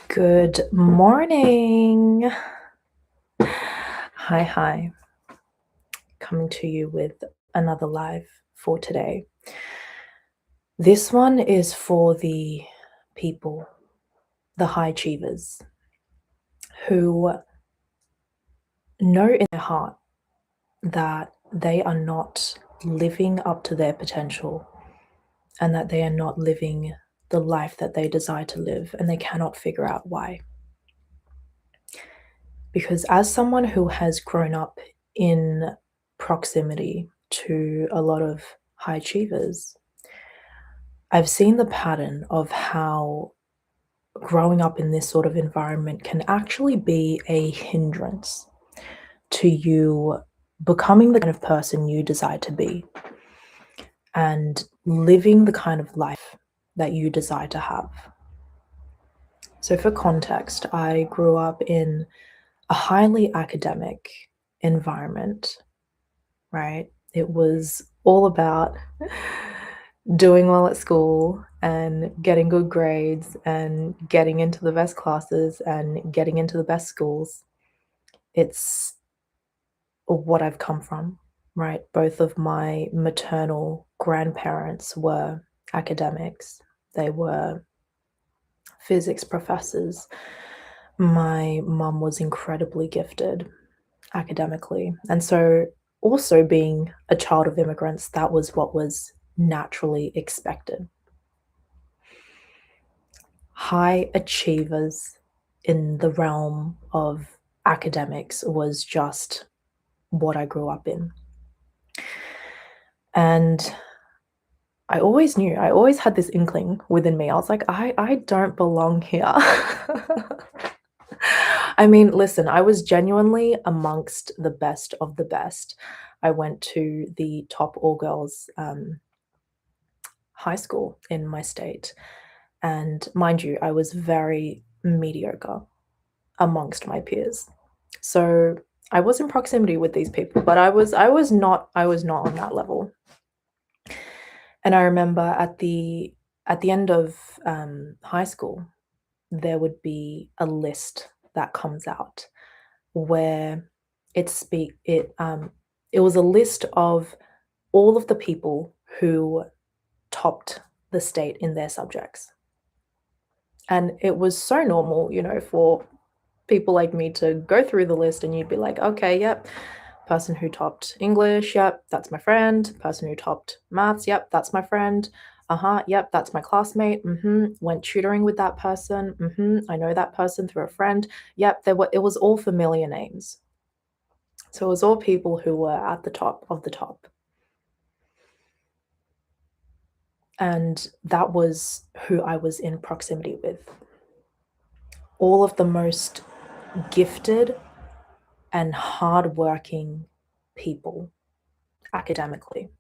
Good morning. Hi. Coming to you with another live for today. This one is for the people, the high achievers, who know in their heart that they are not living up to their potential and that they are not living the life that they desire to live, and they cannot figure out why. Because as someone who has grown up in proximity to a lot of high achievers, I've seen the pattern of how growing up in this sort of environment can actually be a hindrance to you becoming the kind of person you desire to be and living the kind of life that you desire to have. So, for context, I grew up in a highly academic environment, right? It was all about doing well at school and getting good grades and getting into the best classes and getting into the best schools. It's what I've come from, right? Both of my maternal grandparents were academics, they were physics professors. My mum was incredibly gifted academically. And so, also being a child of immigrants, that was what was naturally expected. High achievers in the realm of academics was just what I grew up in. And I always knew, I always had this inkling within me. I was like, I don't belong here. I mean, listen, I was genuinely amongst the best of the best. I went to the top all girls high school in my state. And mind you, I was very mediocre amongst my peers. So I was in proximity with these people, but I was not on that level. And I remember at the end of high school, there would be a list that comes out where it was a list of all of the people who topped the state in their subjects. And it was so normal, for people like me to go through the list and you'd be like, okay, yep, person who topped English, yep, that's my friend. Person who topped maths, yep, that's my friend. Uh-huh, yep, that's my classmate. Went tutoring with that person. I know that person through a friend. Yep, it was all familiar names. So it was all people who were at the top of the top. And that was who I was in proximity with. All of the most gifted and hardworking people academically.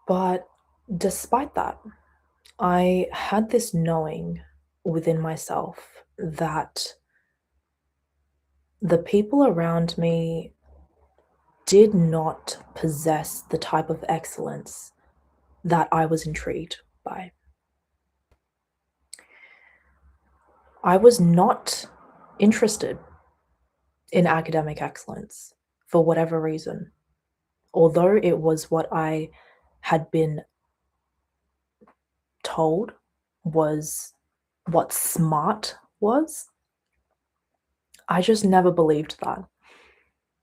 But despite that, I had this knowing within myself that the people around me did not possess the type of excellence that I was intrigued by. I was not interested in academic excellence for whatever reason, although it was what I had been told was what smart was. I just never believed that.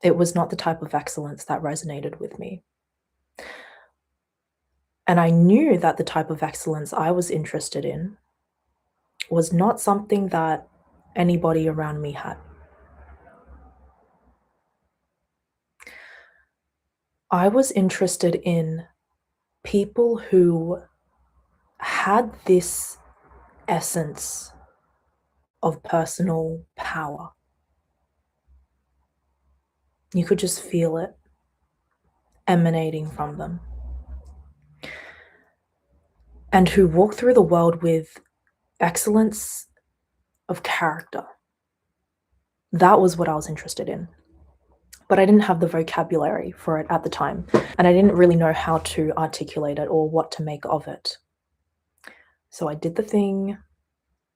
It was not the type of excellence that resonated with me. And I knew that the type of excellence I was interested in was not something that anybody around me had. I was interested in people who had this essence of personal power. You could just feel it emanating from them. And who walk through the world with excellence of character. That was what I was interested in. But I didn't have the vocabulary for it at the time, and I didn't really know how to articulate it or what to make of it. So I did the thing,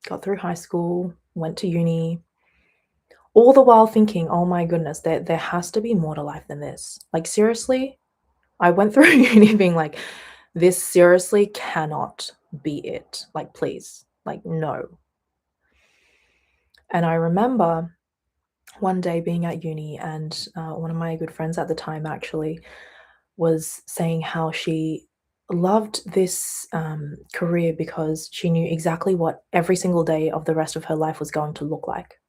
got through high school, went to uni, all the while thinking, "Oh my goodness, there has to be more to life than this." Like, seriously? I went through uni being like, "This seriously cannot be it. Like, please. Like, no." And I remember one day being at uni and, one of my good friends at the time actually was saying how she loved this, career because she knew exactly what every single day of the rest of her life was going to look like.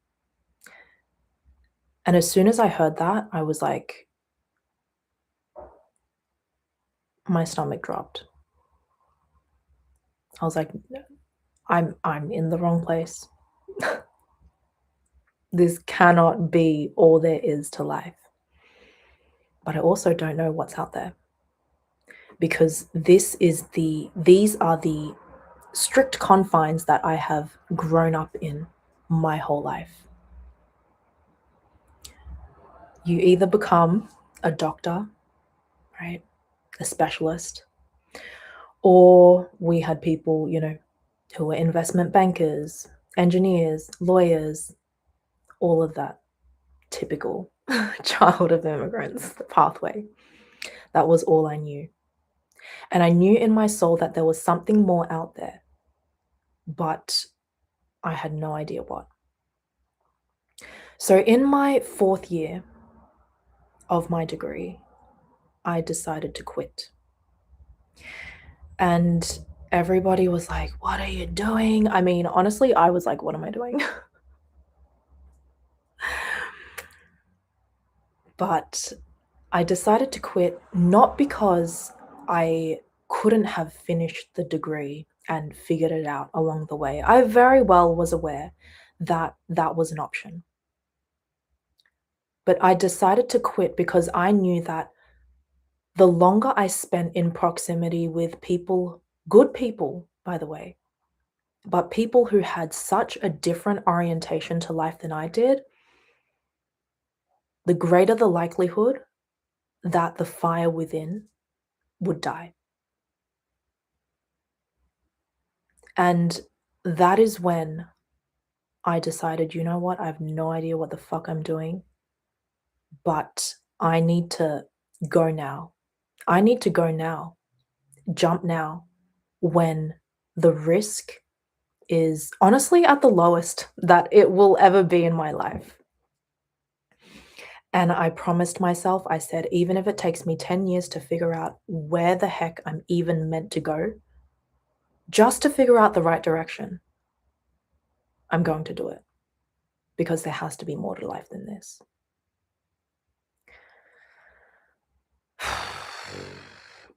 And as soon as I heard that, I was like, my stomach dropped. I was like, I'm in the wrong place. This cannot be all there is to life." But I also don't know what's out there because these are the strict confines that I have grown up in my whole life. You either become a doctor, right? A specialist, or we had people, who were investment bankers, engineers, lawyers, all of that typical child of immigrants pathway. That was all I knew. And I knew in my soul that there was something more out there, but I had no idea what. So in my fourth year of my degree, I decided to quit. And everybody was like, "What are you doing?" I mean, honestly, I was like, "What am I doing?" But I decided to quit not because I couldn't have finished the degree and figured it out along the way. I very well was aware that that was an option. But I decided to quit because I knew that the longer I spent in proximity with people, good people, by the way, but people who had such a different orientation to life than I did, the greater the likelihood that the fire within would die. And that is when I decided, you know what? I have no idea what the fuck I'm doing, but I need to go now. I need to go now, jump now when the risk is honestly at the lowest that it will ever be in my life. And I promised myself, I said, even if it takes me 10 years to figure out where the heck I'm even meant to go, just to figure out the right direction, I'm going to do it because there has to be more to life than this.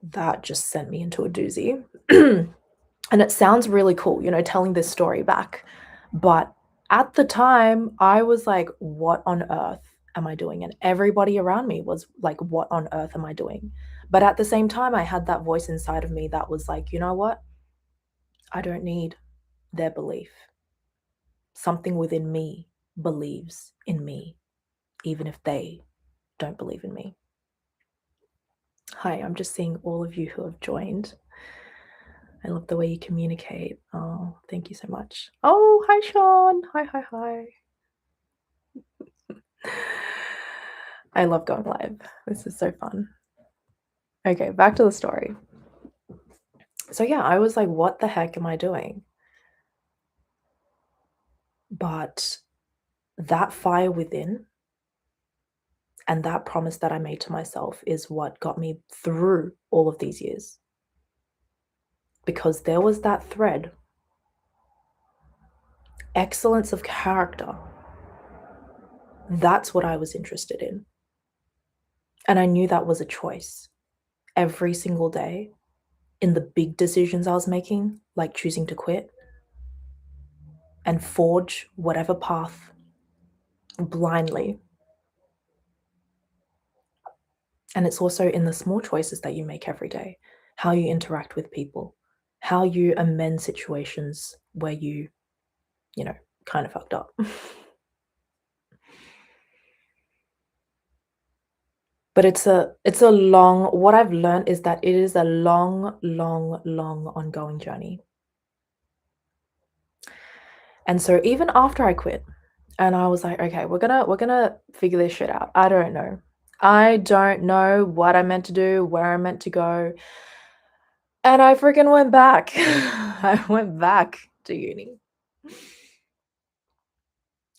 That just sent me into a doozy. And it sounds really cool, telling this story back. But at the time, I was like, what on earth am I doing? And everybody around me was like, what on earth am I doing? But at the same time, I had that voice inside of me that was like, you know what? I don't need their belief. Something within me believes in me, even if they don't believe in me. Hi, I'm just seeing all of you who have joined. I love the way you communicate. Oh, thank you so much. Oh, hi, Sean. Hi, hi, hi. I love going live. This is so fun. Okay, back to the story. So, yeah, I was like, what the heck am I doing? But that fire within and that promise that I made to myself is what got me through all of these years. Because there was that thread, excellence of character. That's what I was interested in. And I knew that was a choice every single day in the big decisions I was making, like choosing to quit and forge whatever path blindly. And it's also in the small choices that you make every day, how you interact with people, how you amend situations where you know, kind of fucked up. But it's a long what I've learned is that it is a long, long, long ongoing journey. And so even after I quit and I was like, "Okay, we're gonna figure this shit out. I don't know. I don't know what I'm meant to do, where I'm meant to go." And I freaking went back. I went back to uni.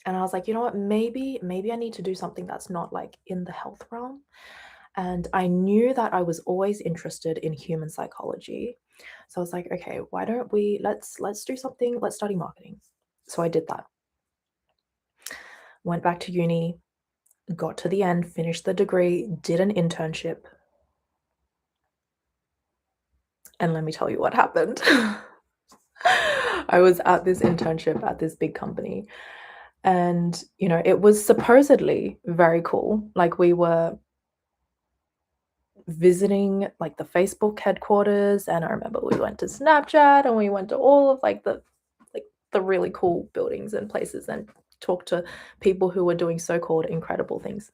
And I was like, "You know what? Maybe I need to do something that's not, like, in the health realm." And I knew that I was always interested in human psychology. So I was like, "Okay, why don't we let's do something, let's study marketing." So I did that. Went back to uni, got to the end, finished the degree, did an internship, and let me tell you what happened. I was at this internship at this big company, and, it was supposedly very cool. Like, we were visiting, like, the Facebook headquarters, and I remember we went to Snapchat, and we went to all of, the really cool buildings and places and talked to people who were doing so-called incredible things.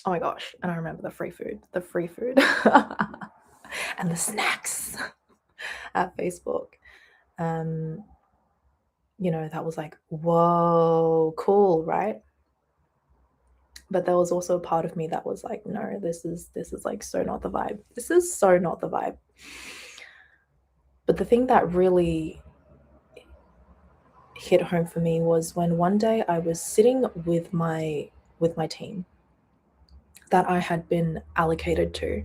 Oh my gosh, and I remember the free food, and the snacks at Facebook. Um, that was like, "Whoa, cool," right? But there was also a part of me that was like, "No, this is, like, so not the vibe. This is so not the vibe." But the thing that really hit home for me was when one day I was sitting with my team that I had been allocated to,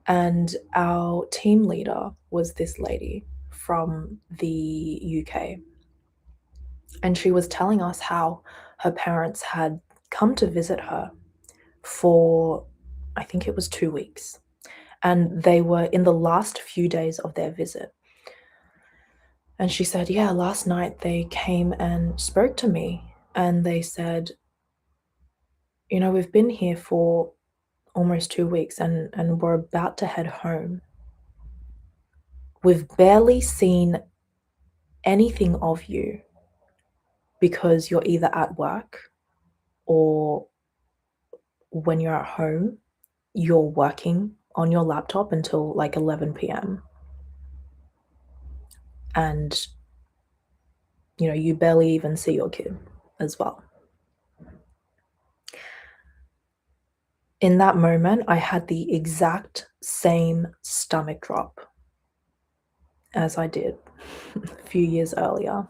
and our team leader was this lady from the UK, and she was telling us how her parents had come to visit her for, I think it was 2 weeks, and they were in the last few days of their visit. And she said, "Yeah, last night they came and spoke to me, and they said, we've been here for almost 2 weeks, and we're about to head home. We've barely seen anything of you because you're either at work or when you're at home, you're working on your laptop until, like, 11 p.m. And, you barely even see your kid as well." In that moment, I had the exact same stomach drop as I did a few years earlier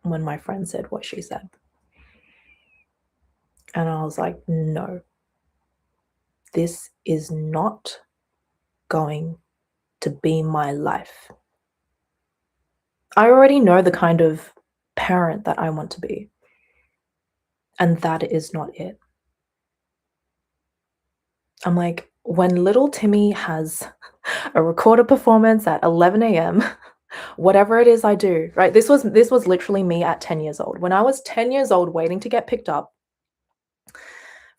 when my friend said what she said. And I was like, "No, this is not going to be my life. I already know the kind of parent that I want to be, and that is not it." I'm like, when little Timmy has a recorded performance at 11 a.m., whatever it is I do, right? This was literally me at 10 years old. When I was 10 years old waiting to get picked up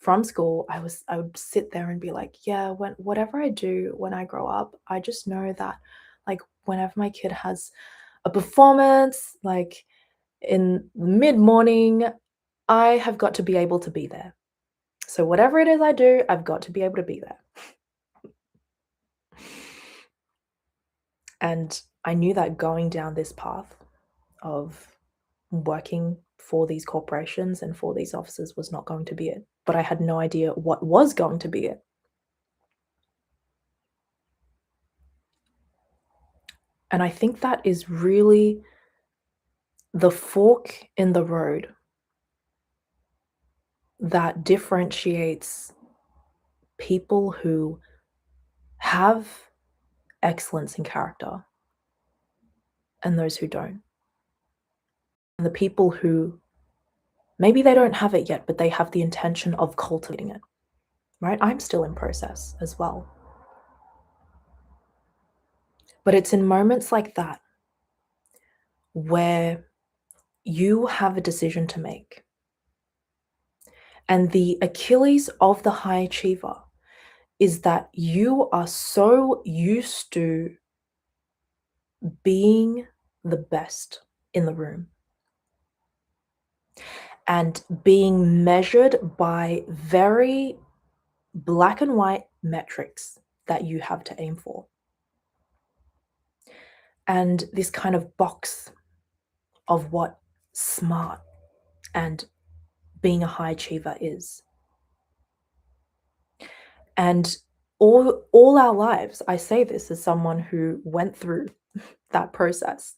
from school, I would sit there and be like, "Yeah, whatever I do when I grow up, I just know that, like, whenever my kid has a performance, like, in mid-morning, I have got to be able to be there. So whatever it is I do, I've got to be able to be there." And I knew that going down this path of working for these corporations and for these offices was not going to be it, but I had no idea what was going to be it. And I think that is really the fork in the road that differentiates people who have excellence in character and those who don't. And the people who maybe they don't have it yet, but they have the intention of cultivating it, right? I'm still in process as well. But it's in moments like that where you have a decision to make. And the Achilles of the high achiever is that you are so used to being the best in the room and being measured by very black and white metrics that you have to aim for. And this kind of box of what smart and being a high achiever is. And all our lives, I say this as someone who went through that process,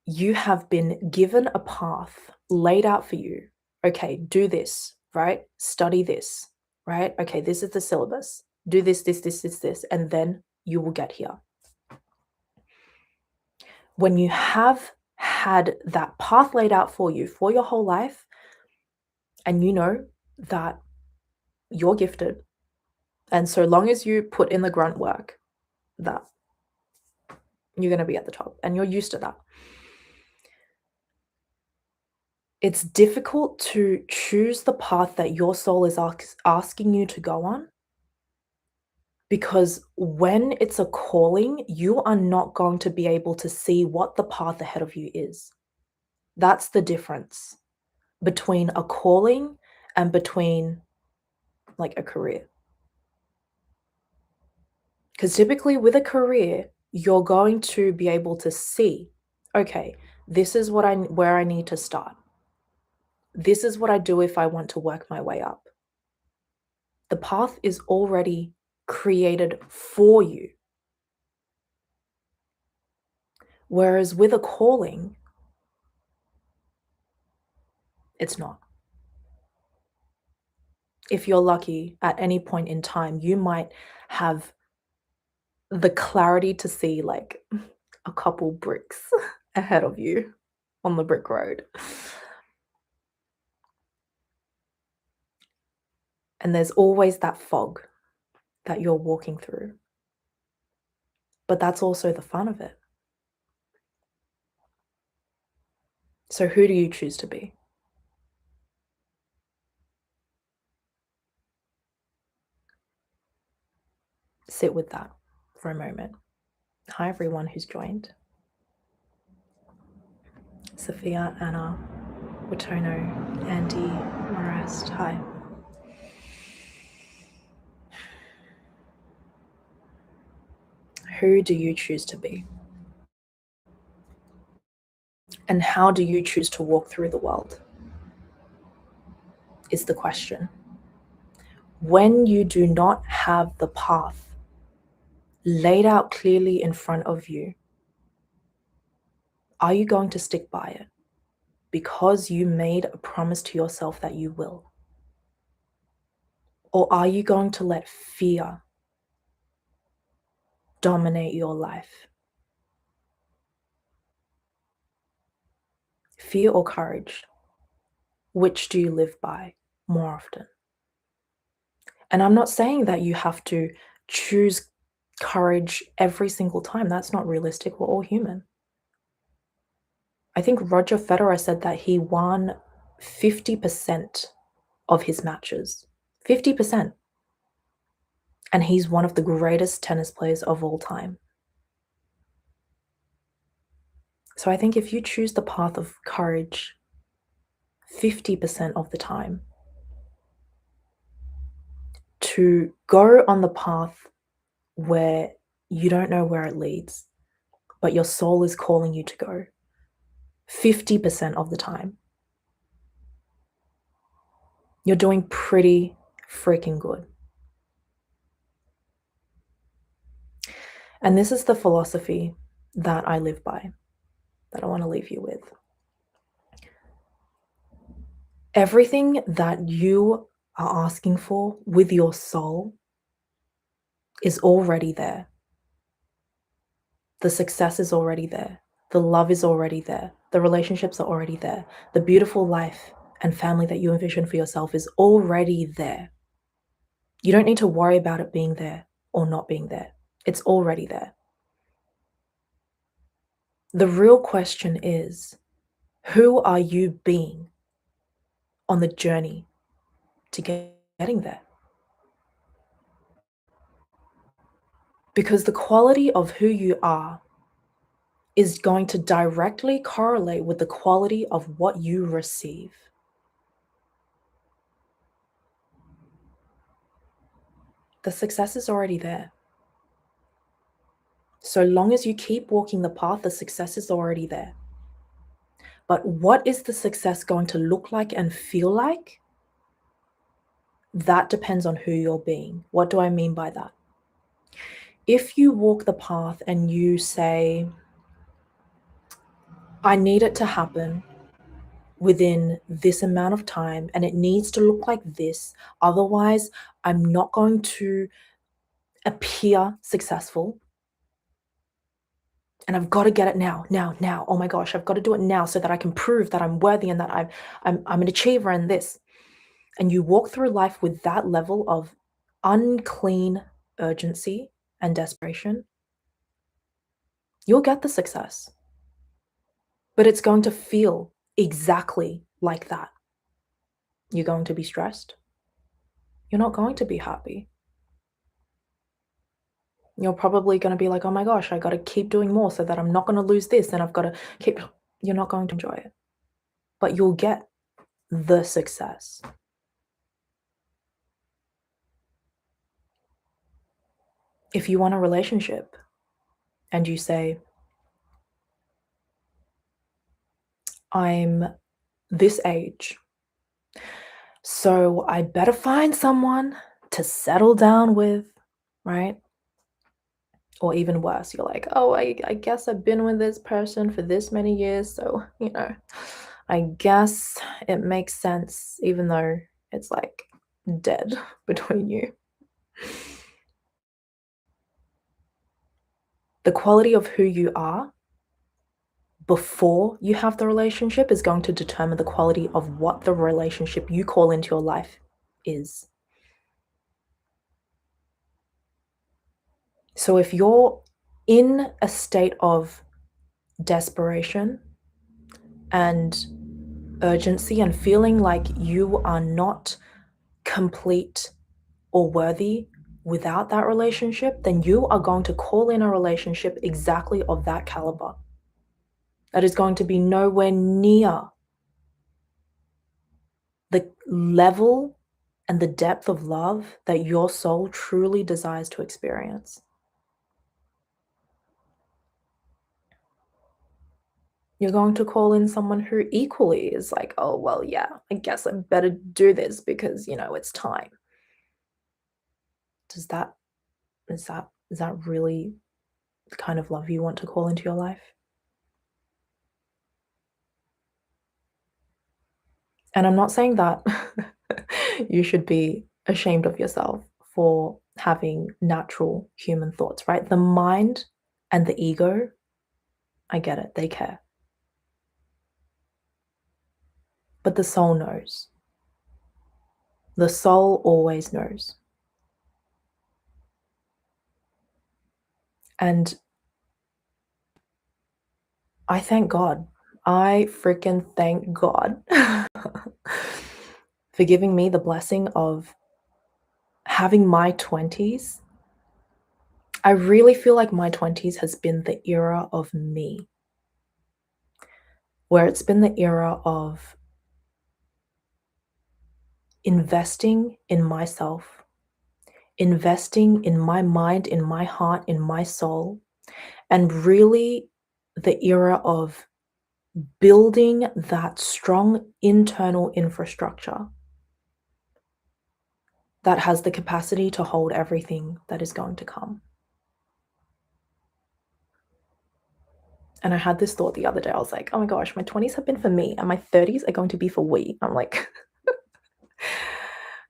you have been given a path laid out for you. Okay, do this, right? Study this, right? Okay, this is the syllabus. Do this, and then you will get here. When you have had that path laid out for you for your whole life, and you know that you're gifted, and so long as you put in the grunt work, that you're going to be at the top and you're used to that. It's difficult to choose the path that your soul is asking you to go on, because when it's a calling, you are not going to be able to see what the path ahead of you is. That's the difference between a calling and between like a career. Because typically with a career, you're going to be able to see, okay, this is where I need to start. This is what I do if I want to work my way up. The path is already created for you. Whereas with a calling, it's not. If you're lucky, at any point in time, you might have the clarity to see like a couple bricks ahead of you on the brick road. And there's always that fog that you're walking through. But that's also the fun of it. So who do you choose to be? Sit with that for a moment. Hi, everyone who's joined. Sophia, Anna, Watono, Andy, Marest. Hi. Who do you choose to be? And how do you choose to walk through the world? Is the question. When you do not have the path laid out clearly in front of you, are you going to stick by it because you made a promise to yourself that you will? Or are you going to let fear dominate your life? Fear or courage? Which do you live by more often? And I'm not saying that you have to choose courage every single time. That's not realistic. We're all human. I think Roger Federer said that he won 50% of his matches. 50%. And he's one of the greatest tennis players of all time. So I think if you choose the path of courage 50% of the time, to go on the path where you don't know where it leads, but your soul is calling you to go 50% of the time, you're doing pretty freaking good. And this is the philosophy that I live by, that I want to leave you with. Everything that you are asking for with your soul is already there. The success is already there. The love is already there. The relationships are already there. The beautiful life and family that you envision for yourself is already there. You don't need to worry about it being there or not being there. It's already there. The real question is, who are you being on the journey to getting there? Because the quality of who you are is going to directly correlate with the quality of what you receive. The success is already there. So long as you keep walking the path, the success is already there. But what is the success going to look like and feel like? That depends on who you're being. What do I mean by that? If you walk the path and you say, I need it to happen within this amount of time and it needs to look like this, otherwise, I'm not going to appear successful. And I've got to get it now, now, now. Oh my gosh, I've got to do it now so that I can prove that I'm worthy and that I'm an achiever in this. And you walk through life with that level of unclean urgency and desperation, you'll get the success. But it's going to feel exactly like that. You're going to be stressed. You're not going to be happy. You're probably going to be like, oh my gosh, I got to keep doing more so that I'm not going to lose this. And I've got to keep, you're not going to enjoy it. But you'll get the success. If you want a relationship and you say, I'm this age, so I better find someone to settle down with, right? Or even worse, you're like, oh, I guess I've been with this person for this many years, so, I guess it makes sense, even though it's like dead between you. The quality of who you are before you have the relationship is going to determine the quality of what the relationship you call into your life is. So if you're in a state of desperation and urgency and feeling like you are not complete or worthy without that relationship, then you are going to call in a relationship exactly of that caliber. That is going to be nowhere near the level and the depth of love that your soul truly desires to experience. You're going to call in someone who equally is like, oh, well, yeah, I guess I better do this because, it's time. Is that really the kind of love you want to call into your life? And I'm not saying that you should be ashamed of yourself for having natural human thoughts, right? The mind and the ego, I get it, they care. But the soul knows. The soul always knows. And I thank God. I freaking thank God for giving me the blessing of having my 20s. I really feel like my 20s has been the era of me, where it's been the era of investing in myself, investing in my mind, in my heart, in my soul, and really the era of building that strong internal infrastructure that has the capacity to hold everything that is going to come. And I had this thought the other day. I was like, oh my gosh, my 20s have been for me and my 30s are going to be for we. I'm like,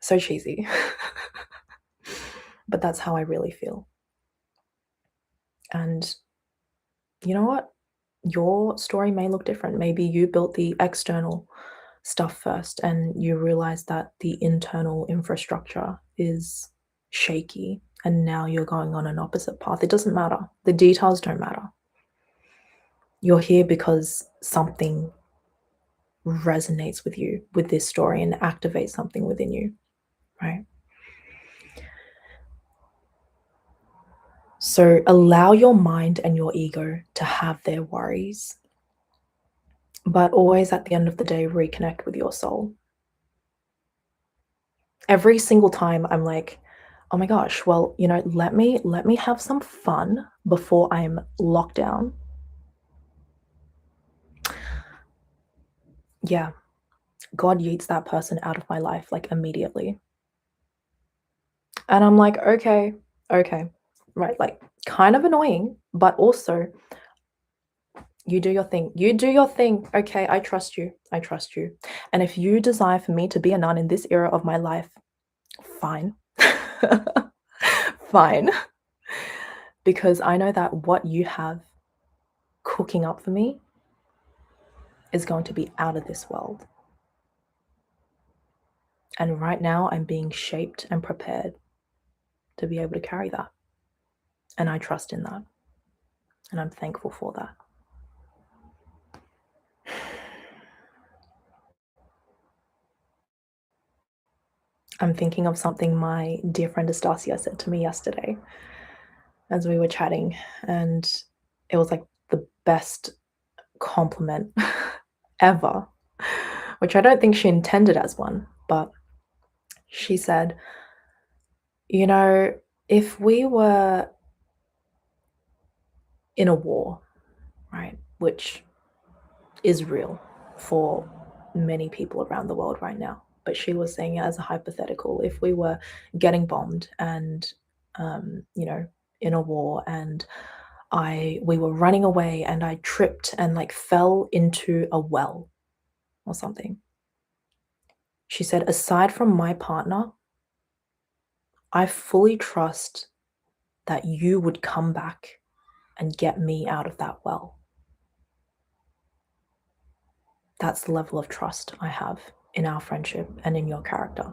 so cheesy. But that's how I really feel. And you know what? Your story may look different. Maybe you built the external stuff first and you realize that the internal infrastructure is shaky and now you're going on an opposite path. It doesn't matter. The details don't matter. You're here because something resonates with you with this story and activates something within you, right? So allow your mind and your ego to have their worries, but always at the end of the day, reconnect with your soul. Every single time I'm like, oh my gosh, well, let me have some fun before I'm locked down. yeah, God yeets that person out of my life, like, immediately. And I'm like, "Okay, okay." Right, like, kind of annoying, but also, "You do your thing. You do your thing. Okay, I trust you. I trust you. And if you desire for me to be a nun in this era of my life, fine." Fine, because I know that what you have cooking up for me is going to be out of this world. And right now, I'm being shaped and prepared to be able to carry that. And I trust in that. And I'm thankful for that. I'm thinking of something my dear friend Estacia said to me yesterday as we were chatting. And it was like the best compliment ever, which I don't think she intended as one. But she said, "You know, if we were in a war, right, which is real for many people around the world right now. But she was saying it as a hypothetical. If we were getting bombed and, you know, in a war and we were running away and I tripped and like fell into a well or something." She said, "Aside from my partner, I fully trust that you would come back and get me out of that well. That's the level of trust I have in our friendship and in your character."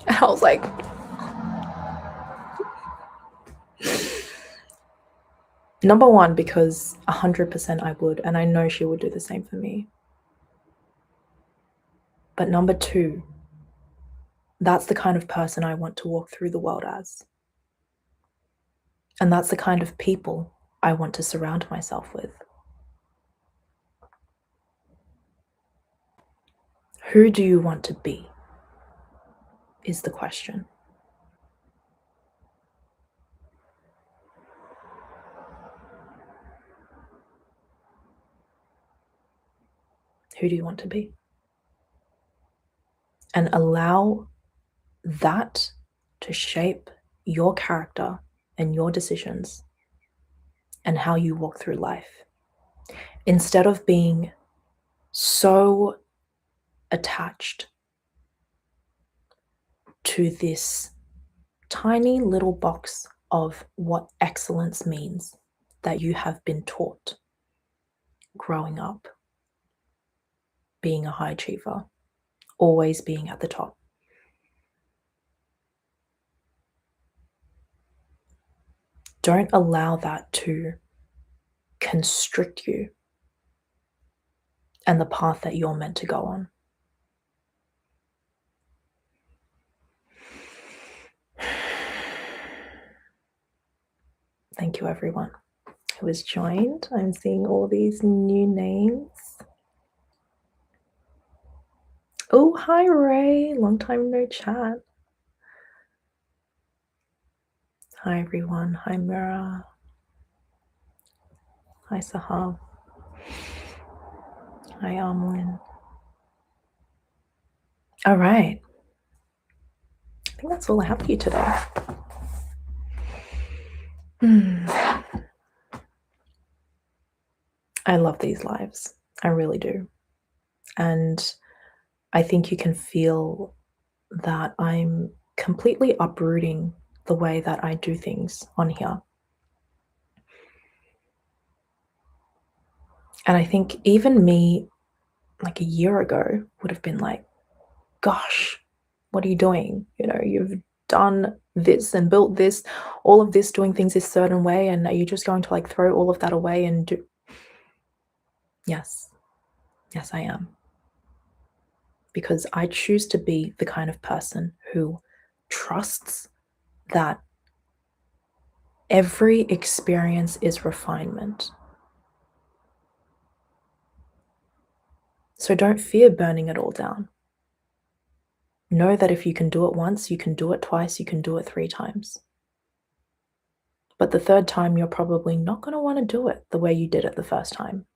And I was like, number one, because 100% I would, and I know she would do the same for me. But number two, that's the kind of person I want to walk through the world as. And that's the kind of people I want to surround myself with. Who do you want to be? Is the question. Who do you want to be? And allow that to shape your character and your decisions and how you walk through life. Instead of being so attached to this tiny little box of what excellence means that you have been taught growing up, being a high achiever, always being at the top. Don't allow that to constrict you and the path that you're meant to go on. Thank you, everyone who has joined. I'm seeing all these new names. Oh, hi, Ray. Long time no chat. Hi, everyone. Hi, Mira. Hi, Sahab. Hi, Amlin. All right. I think that's all I have for you today. I love these lives. I really do. And I think you can feel that I'm completely uprooting the way that I do things on here. And I think even me, like a year ago, would have been like, gosh, what are you doing? You know, you've done this and built this, all of this, doing things this certain way. And are you just going to like throw all of that away and do? Yes. Yes, I am. Because I choose to be the kind of person who trusts that every experience is refinement. So don't fear burning it all down. Know that if you can do it once, you can do it twice, you can do it 3 times. But the third time, you're probably not going to want to do it the way you did it the first time.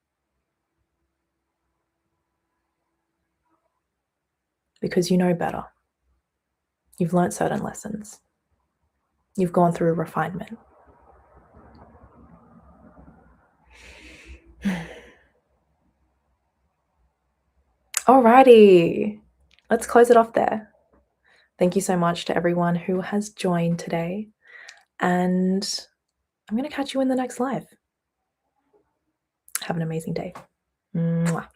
because you know better. You've learnt certain lessons. You've gone through refinement. Alrighty, let's close it off there. Thank you so much to everyone who has joined today, and I'm going to catch you in the next live. Have an amazing day. Mwah.